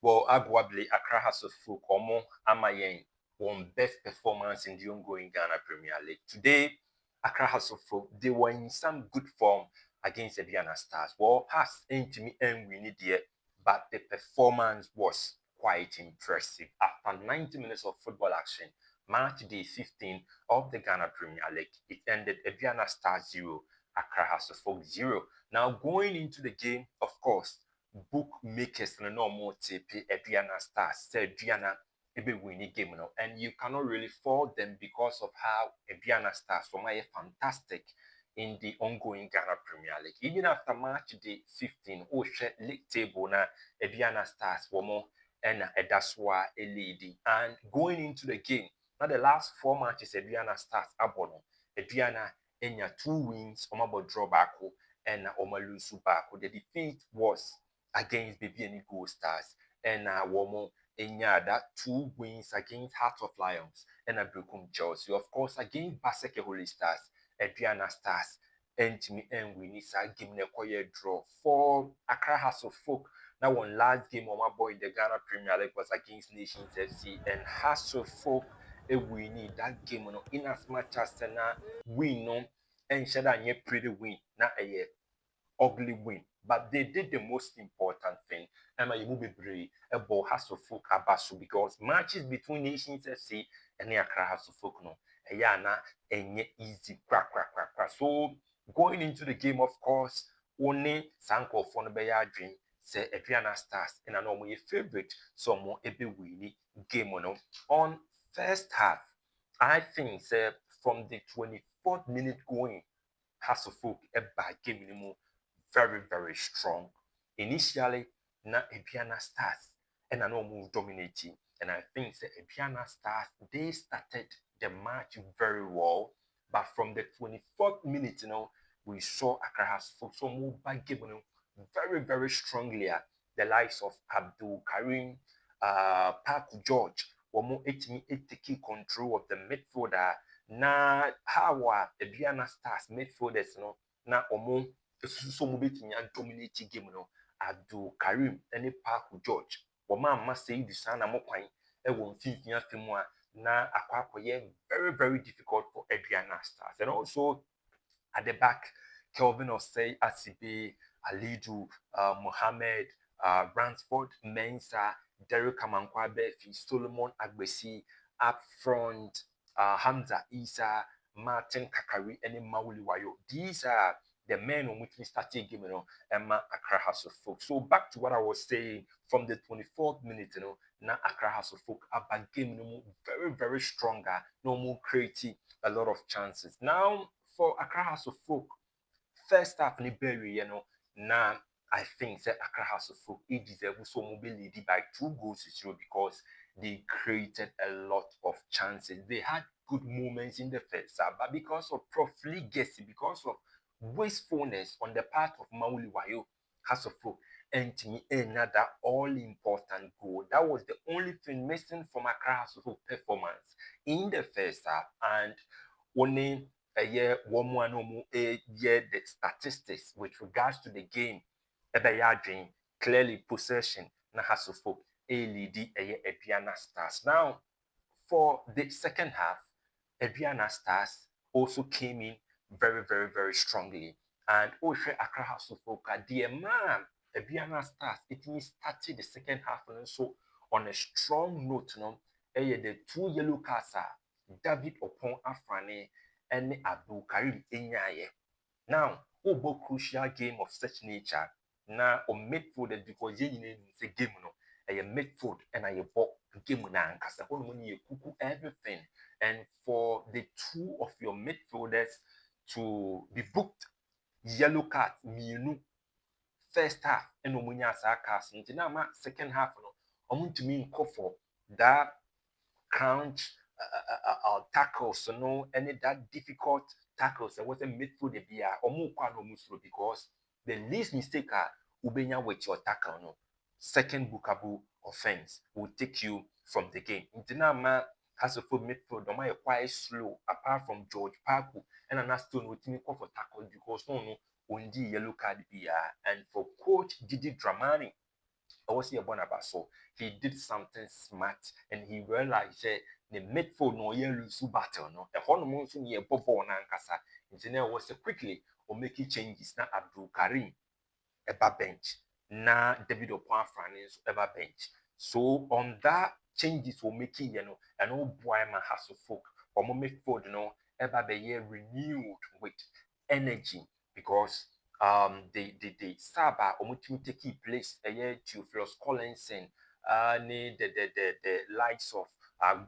Well, arguably, Accra has a full Omo Amayen won best performance in the ongoing Ghana Premier League. Today, Accra has a full. They were in some good form against the Aduana Stars. Well, has intimate and we need it, but the performance was quite impressive. After 90 minutes of football action, match day 15 of the Ghana Premier League, it ended Aduana Stars 0, Accra has a full 0. Now, going into the game, of course, bookmakers no normal TP Aduana Stars say Aduana ebe winning game no, and you cannot really fault them because of how Aduana Stars were fantastic in the ongoing Ghana Premier League. Even after match day 15, league table na Aduana Stars were more and that's why a lady. And going into the game, now the last 4 matches Aduana Stars abono Aduana enya 2 wins, omabo draw back and omalusu back. The defeat was against Baby and Gold Stars and Womo Enya that 2 wins against Heart of Lions and Brukum Chelsea. Of course, against Baseke Holy Stars, Aduana Stars, and Timmy and Winisa game a quiet draw for Accra House of Folk. Now, one last game on my boy in the Ghana Premier League was against Nations FC and House of Folk. We need that game in as much as win no and share that pretty win na a ugly win. But they did the most important thing. Emma, you be brave. A ball has to folk abasu because matches between Nations FC and the Accra has to folk no. Ayana and easy crack. So going into the game, of course, only Sanko Fonobeya dream say Aduana Stars and I know my favorite some more ebe winning game on first half. I think say from the 24th minute going has to folk a bad game anymore very strong. Initially, na Aduana Stars and I know move dominating. And I think the Aduana Stars they started the match very well. But from the 24th minute, we saw Accra has so move back game very strongly. The likes of Abdul Karim, Park George, were taking control of the midfielder. Na how Aduana Stars midfielders, na omo so mo betimi dominate game no Abdul Karim and Park George wo ma say di sana mo kwan e wo mfimfini afemu a na akwakoye very difficult for Aduana Stars. And also at the back, Kelvin Osei, Asibe, Alidu, Mohammed, Ransford, Mensah, Derek Amankwabe, Solomon Agbesi, up front, Hamza Isa, Martin Kakari, and Mauli Wayo. These are the men on which we started game, Emma Accra House of Folk. So back to what I was saying from the 24th minute, now Accra House of Folk about game very stronger, no more creating a lot of chances. Now for Accra House of Folk, first half ni berry, now I think that Accra House of Folk it deserves so mobility by 2-0 because they created a lot of chances. They had good moments in the first half, but because of profligacy, because of wastefulness on the part of Mauli Wayo, House of Folk, and to me another all-important goal. That was the only thing missing from Accra House of Folk performance in the first half, and only a year the statistics with regards to the game clearly possession na has of folk a lead a Aduana Stars. Now for the second half, Aduana Stars also came in very strongly, and Oshe Accra House of Folk dear man Aduana Stars it means started the second half and so on a strong note the 2 yellow cards David Opon Afrane and Abdul Karim Enyaye. Now, obo crucial game of such nature. Now, on midfield because you need a game a midfield and a ball game na nkasa you kuku everything. And for the 2 of your midfielders to be booked yellow card mienu first half and omunya sakas into now second half to mean call for that crunch tackles, any that difficult tackles. There was a midfield because the least mistake ubenya with your tackle, second bookable offense will take you from the game. Intinama has a full midfield, quite slow, apart from George Parku, and another stone with me for tackle because no, only yellow card and for coach Didi Dramani, I was here born about so he did something smart and he realized that the midfield no yeah lose battle no the one month near Bobo Nankasa engineer was quickly or making changes na Abdul Karim eba bench na David Opanfranis eba bench. So on that changes were making and oh boy my hustle folk or midfield no eba be year renewed with energy because the Saba omutimi take place a year to Theophilus Collinson ne the likes of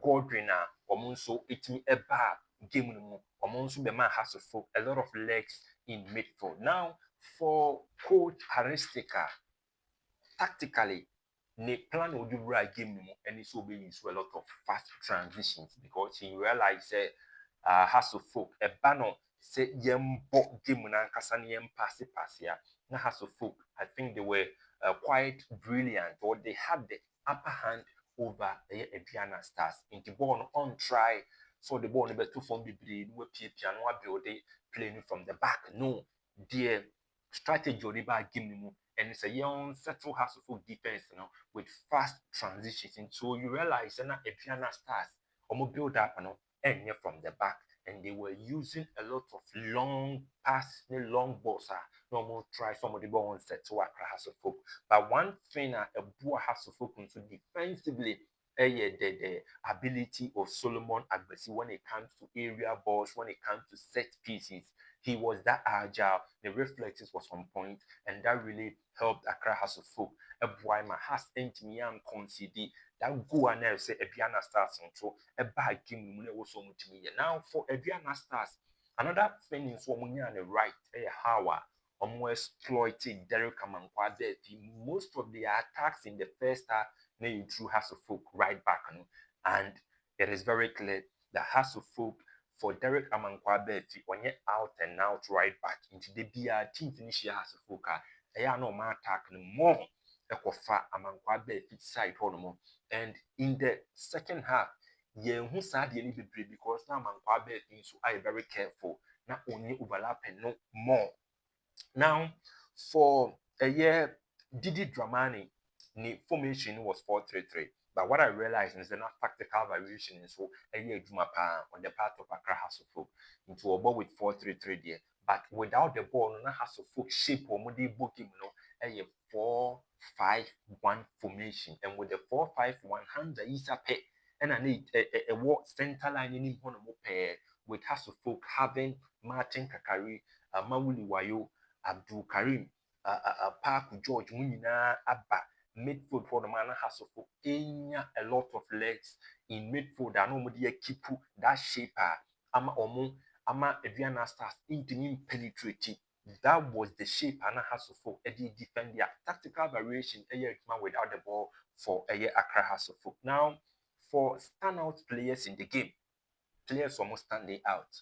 Godwin omunso itimi eba game no mu omunso be man has to a lot of legs in midfield. Now for coach Haristika tactically ne plan would you write game no mu and so be use a lot of fast transitions because he realized Hasselhoff ɛba say yɛmbɔ game na ankasa na pass ya na Hasselhoff I think they were quite brilliant or they had the upper hand over Aduana Stars nti ball no on try so the ball no beto from bebree no apia no build playing from the back no dear strategy or the back game no mu and it's a young settle Hasselhoff defense with fast transitions and so you realize na Aduana Stars almost build up and from the back and they were using a lot of long pass, long balls. Normal try some of the ball on set to Hasselhoff. But one thing a boy Hasselhoff to defensively, the ability of Solomon Agbesi when it comes to area balls, when it comes to set pieces. He was that agile, the reflexes was on point, and that really helped Accra Hasselhoff. A boy my has Entimian concede that go and say Aduana Stars so a bad game also multimedia. Now for Aduana Stars, another thing is what on the right, how exploited Derek Amankwa. Most of the attacks in the first half, they through Hasselhoff right back, and it is very clear that Hasselhoff for Derek Amankwa when you out and out right back into the BR team finish Hasselhoff, no man attack more. Ekofa Amankwa side and in the second half who sad any because now Amankwa so I very careful not only overlapping no more. Now for a year Didi Dramani the formation was 4-3-3. But what I realized is that not tactical variation is so a year on the part of Accra Hasselhoff into a ball with 4-3-3 there. But without the ball, no Hasselhoff shape or modi booking a 4-5-1 formation. And with the 4-5-1 hand is a pay and I need a center line in one pair with Hasselhoff having Martin Kakari, Mawuli Wayo, Abdul Karim, Park George Munina Abba. Midfield for the man Hasselhoff a lot of legs in midfield. I know keep that shaper. Ama Aduana Stars into penetrating. That was the shape Anna Hasselhoff Eddie defend their tactical variation without the ball for Accra Hasselhoff. Now for standout players in the game, players almost standing out.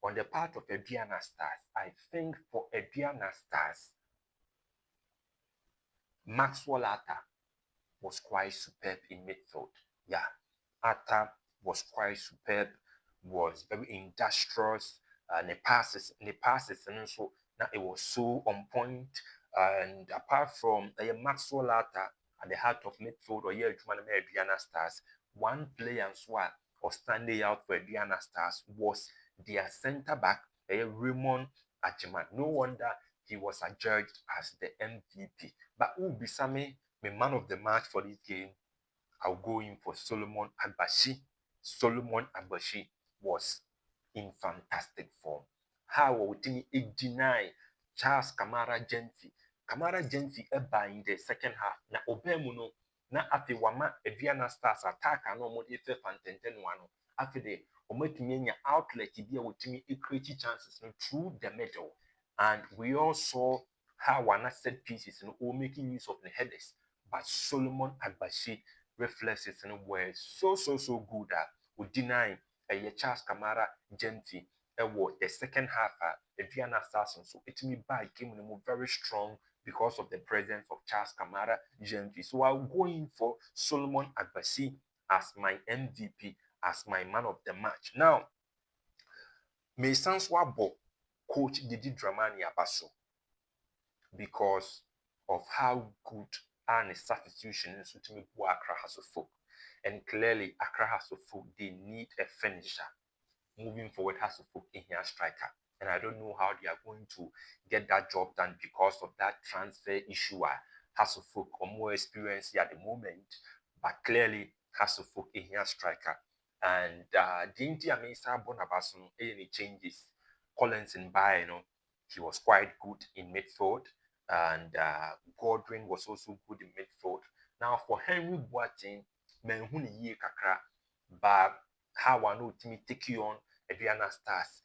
On the part of Aduana Stars, I think for Aduana Stars, Maxwell Atta was quite superb in midfield. Yeah, Atta was quite superb, was very industrious. The passes, and also now it was so on point. And apart from Maxwell Atta at the heart of midfield or Aduana Stars, one player as well or standing out for Aduana Stars was their centre back, Raymond Ajiman. No wonder he was adjudged as the MVP. But Ubisame, the man of the match for this game, I'll go in for Solomon Agbashi. Solomon Agbashi was in fantastic form. How would he deny Charles Kamara Gentry? Kamara Gentry eba in the second half. Na obemuno na afi wama Aduana Stars attack and no more efe fantenten wano. After the ometumi outlet be wotumi create chances through the middle. And we all saw how one set pieces all making use of the headers. But Solomon Agbashi reflexes were so good that would deny Charles Kamara Gentry the second half Aduana Stars so it me by came very strong because of the presence of Charles Kamara Gentry. So I'll go in for Solomon Agbashi as my MVP, as my man of the match. Now, may sans wabo coach Didi Dramani Abaso because of how good and a substitution in Sutimi Accra has a folk. And clearly, Accra has a folk, they need a finisher. Moving forward, has a folk in here striker. And I don't know how they are going to get that job done because of that transfer issue. Has a folk or more experience at the moment, but clearly has a folk in here striker. And the India Mesa Bonabason, any changes. Collins in by, he was quite good in midfield, and Godwin was also good in midfield. Now for Henry Boateng, Menhuni Ye Kakra, but how I know Timmy take you on Aduana Stars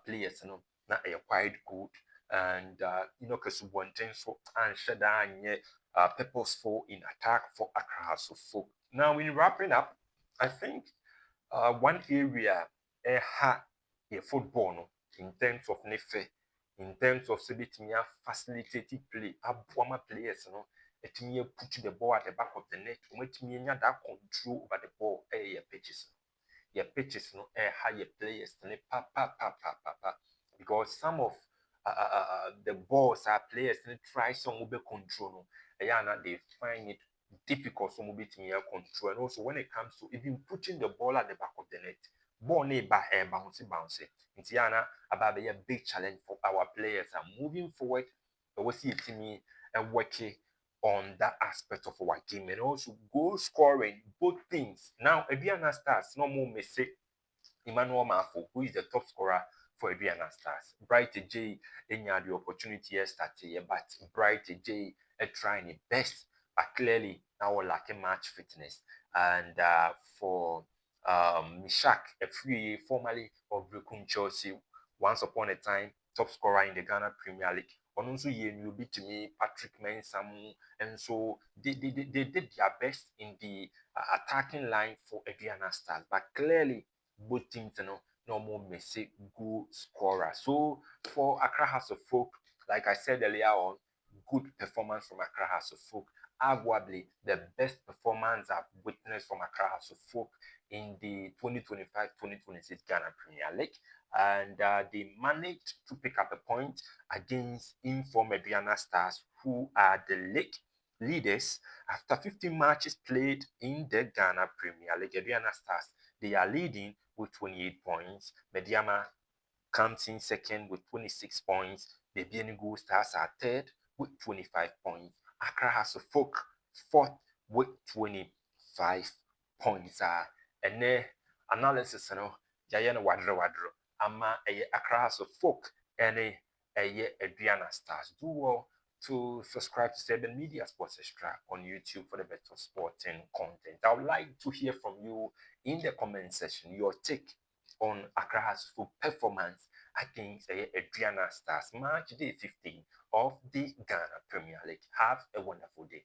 players, now are quite good. And Kasubonten so and Shada purposeful in attack for Accra. So now in wrapping up, I think one area ha a football no, in terms of nefe, in terms of sebetimi facilitated play, aboama players no, etimi put the ball at the back of the net, umetimi nya that control over the ball, your pitches. Your pitches no ha your players ne pa because some of the balls our players try some be control no, they find it difficult for mobile team control. And also when it comes to even putting the ball at the back of the net, ball neighbor bounce. It's about a big challenge for our players and moving forward. We see a team and working on that aspect of our game and also goal scoring, both things. Now, Aduana Stars, no more mistake. Emmanuel Mafo, who is the top scorer for Aduana Stars. Bright J, had the opportunity yesterday, but Bright J trying his best, but clearly now we're lacking match fitness. And for Mishak, a free formerly of Brooklyn Chelsea, once upon a time, top scorer in the Ghana Premier League. On also you beat me, Patrick Mensam, and so they did their best in the attacking line for Aduana Stars, but clearly both teams no more messy goal scorer. So for Accra House of Folk, like I said earlier on, good performance from Accra House of Folk. Arguably the best performance I've witnessed from Accra House of Folk in the 2025-2026 Ghana Premier League. And they managed to pick up a point against Inform Aduana Stars, who are the league leaders after 15 matches played in the Ghana Premier League. Aduana Stars, they are leading with 28 points. Mediama comes in second with 26 points. The Bienigo Stars are third with 25 points. Accra has a folk fourth with 25 points. And then analysis, Jayana Wadro. Ama Accra has a folk and a Aduana Stars. Do well to subscribe to 7 Media Sports Extra on YouTube for the better sporting content. I would like to hear from you in the comment section your take on Accra's full performance against Aduana Stars match day 15 of the Ghana Premier League. Have a wonderful day.